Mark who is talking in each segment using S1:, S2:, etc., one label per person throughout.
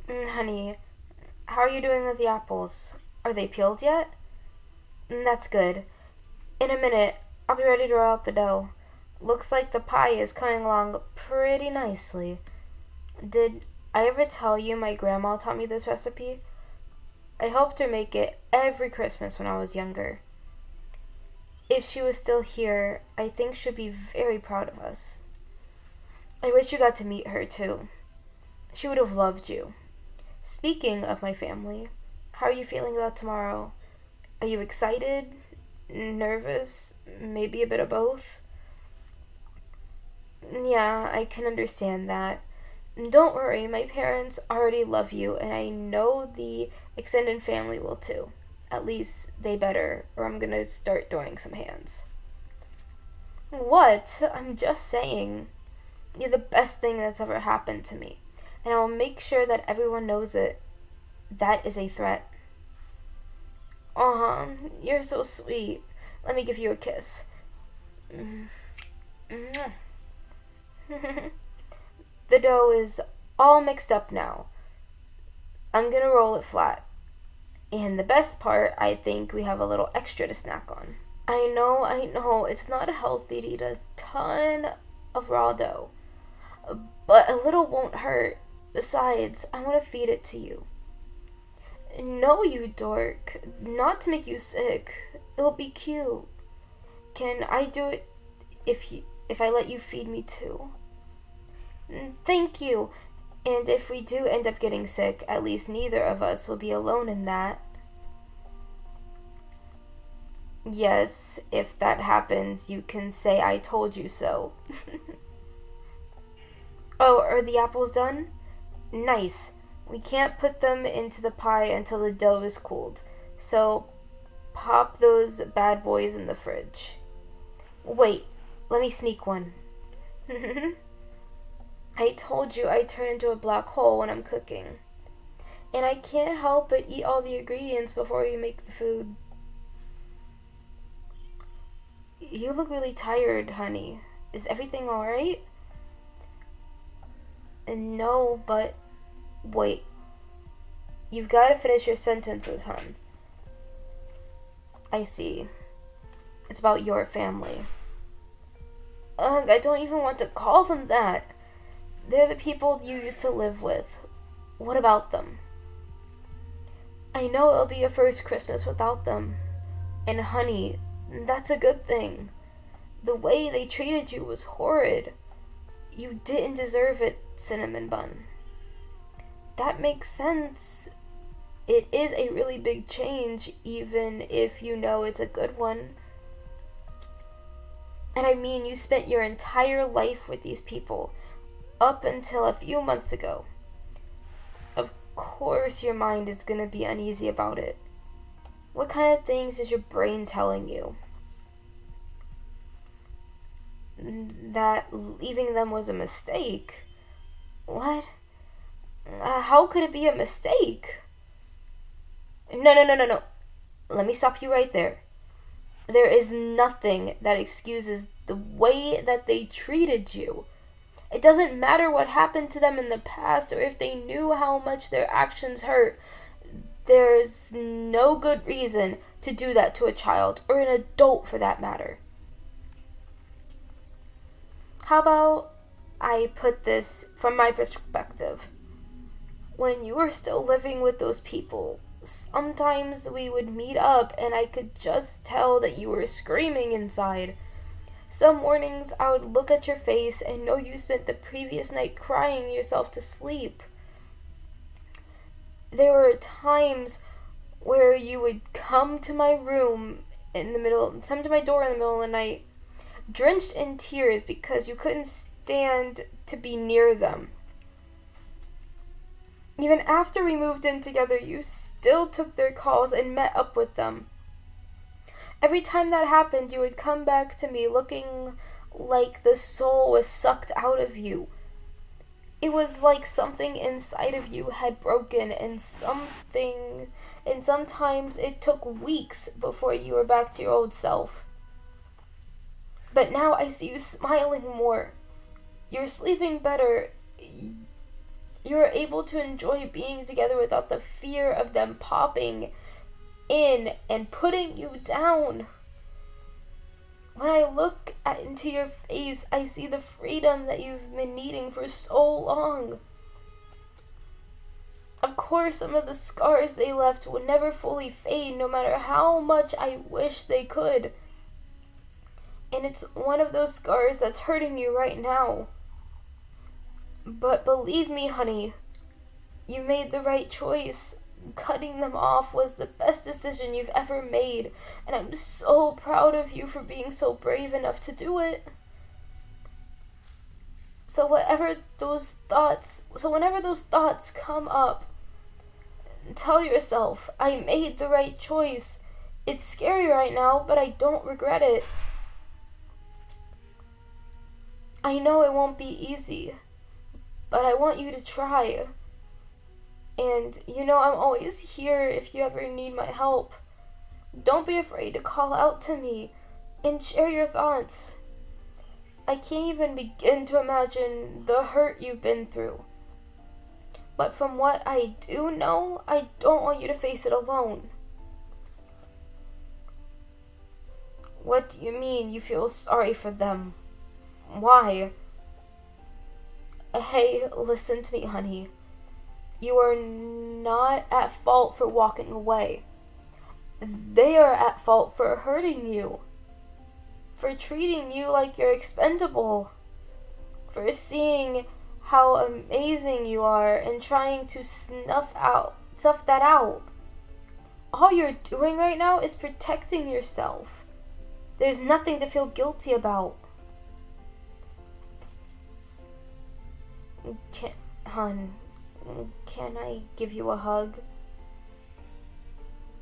S1: Honey, how are you doing with the apples? Are they peeled yet? That's good. In a minute, I'll be ready to roll out the dough. Looks like the pie is coming along pretty nicely. Did I ever tell you my grandma taught me this recipe? I helped her make it every Christmas when I was younger. If she was still here, I think she'd be very proud of us. I wish you got to meet her too. She would have loved you. Speaking of my family, how are you feeling about tomorrow? Are you excited? Nervous? Maybe a bit of both? Yeah, I can understand that. Don't worry, my parents already love you, and I know the extended family will too. At least they better, or I'm gonna start throwing some hands. What? I'm just saying. You're the best thing that's ever happened to me, and I will make sure that everyone knows it. That is a threat. Aw, you're so sweet. Let me give you a kiss. The dough is all mixed up now. I'm gonna roll it flat. And the best part, I think we have a little extra to snack on. I know, it's not healthy to eat a ton of raw dough. But a little won't hurt. Besides, I want to feed it to you. No, you dork. Not to make you sick. It'll be cute. Can I do it if I let you feed me too? Thank you. And if we do end up getting sick, at least neither of us will be alone in that. Yes, if that happens, you can say I told you so. Oh, are the apples done? Nice. We can't put them into the pie until the dough is cooled, so pop those bad boys in the fridge. Wait, let me sneak one. I told you I turn into a black hole when I'm cooking. And I can't help but eat all the ingredients before you make the food. You look really tired, honey. Is everything alright? No, but wait. You've got to finish your sentences, hon. I see. It's about your family. Ugh, I don't even want to call them that. They're the people you used to live with. What about them? I know it'll be your first Christmas without them. And honey, that's a good thing. The way they treated you was horrid. You didn't deserve it, Cinnamon Bun. That makes sense. It is a really big change, even if you know it's a good one. And I mean, you spent your entire life with these people, up until a few months ago. Of course your mind is gonna be uneasy about it. What kind of things is your brain telling you? That leaving them was a mistake? What? How could it be a mistake? No. Let me stop you right there. There is nothing that excuses the way that they treated you. It doesn't matter what happened to them in the past or if they knew how much their actions hurt. There's no good reason to do that to a child, or an adult for that matter. How about I put this from my perspective? When you were still living with those people, sometimes we would meet up and I could just tell that you were screaming inside. Some mornings I would look at your face and know you spent the previous night crying yourself to sleep. There were times where you would come to my door in the middle of the night, drenched in tears because you couldn't stand to be near them. Even after we moved in together, you still took their calls and met up with them. Every time that happened, you would come back to me looking like the soul was sucked out of you. It was like something inside of you had broken, and sometimes it took weeks before you were back to your old self. But now I see you smiling more. You're sleeping better. You are able to enjoy being together without the fear of them popping in and putting you down. When I look into your face, I see the freedom that you've been needing for so long. Of course, some of the scars they left would never fully fade, no matter how much I wish they could. And it's one of those scars that's hurting you right now. But believe me, honey, you made the right choice. Cutting them off was the best decision you've ever made, and I'm so proud of you for being so brave enough to do it. So whenever those thoughts come up, tell yourself, I made the right choice. It's scary right now, but I don't regret it. I know it won't be easy, but I want you to try. And you know I'm always here if you ever need my help. Don't be afraid to call out to me and share your thoughts. I can't even begin to imagine the hurt you've been through. But from what I do know, I don't want you to face it alone. What do you mean you feel sorry for them? Why? Hey, listen to me, honey. You are not at fault for walking away. They are at fault for hurting you. For treating you like you're expendable. For seeing how amazing you are and trying to snuff that out. All you're doing right now is protecting yourself. There's nothing to feel guilty about. Can I give you a hug?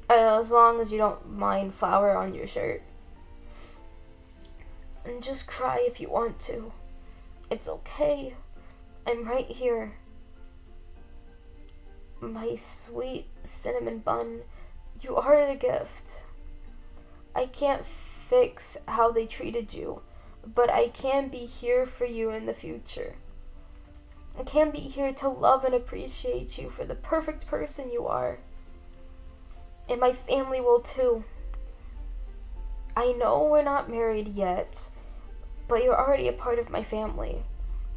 S1: As long as you don't mind flour on your shirt. And just cry if you want to. It's okay. I'm right here. My sweet cinnamon bun, you are the gift. I can't fix how they treated you, but I can be here for you in the future. I can be here to love and appreciate you for the perfect person you are. And my family will too. I know we're not married yet, but you're already a part of my family.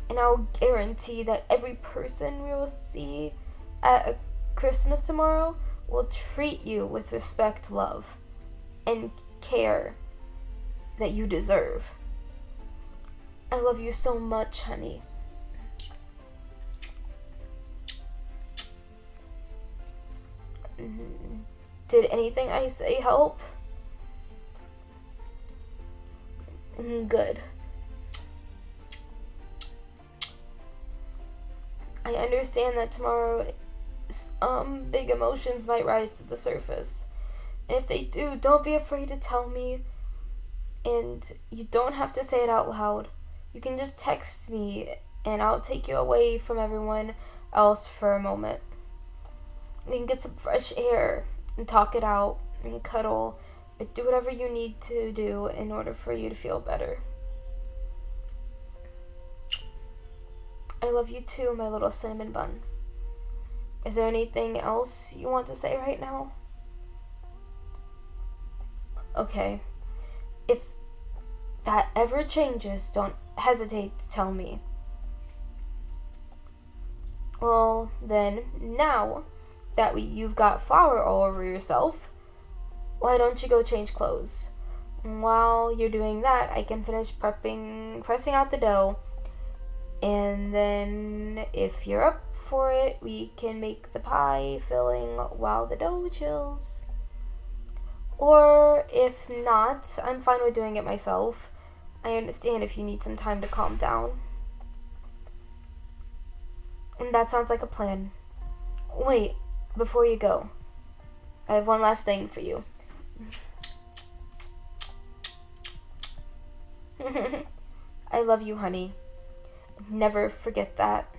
S1: And I'll guarantee that every person we will see at Christmas tomorrow will treat you with respect, love, and care that you deserve. I love you so much, honey. Did anything I say help? Good. I understand that tomorrow big emotions might rise to the surface. And if they do, don't be afraid to tell me. And you don't have to say it out loud. You can just text me and I'll take you away from everyone else for a moment. We can get some fresh air and talk it out and cuddle, but do whatever you need to do in order for you to feel better. I love you too, my little cinnamon bun. Is there anything else you want to say right now? Okay. If that ever changes, don't hesitate to tell me. Well, then, now that you've got flour all over yourself, why don't you go change clothes? While you're doing that, I can finish pressing out the dough, and then if you're up for it, we can make the pie filling while the dough chills. Or if not, I'm fine with doing it myself. I understand if you need some time to calm down. And that sounds like a plan. Wait, before you go, I have one last thing for you. I love you, honey. Never forget that.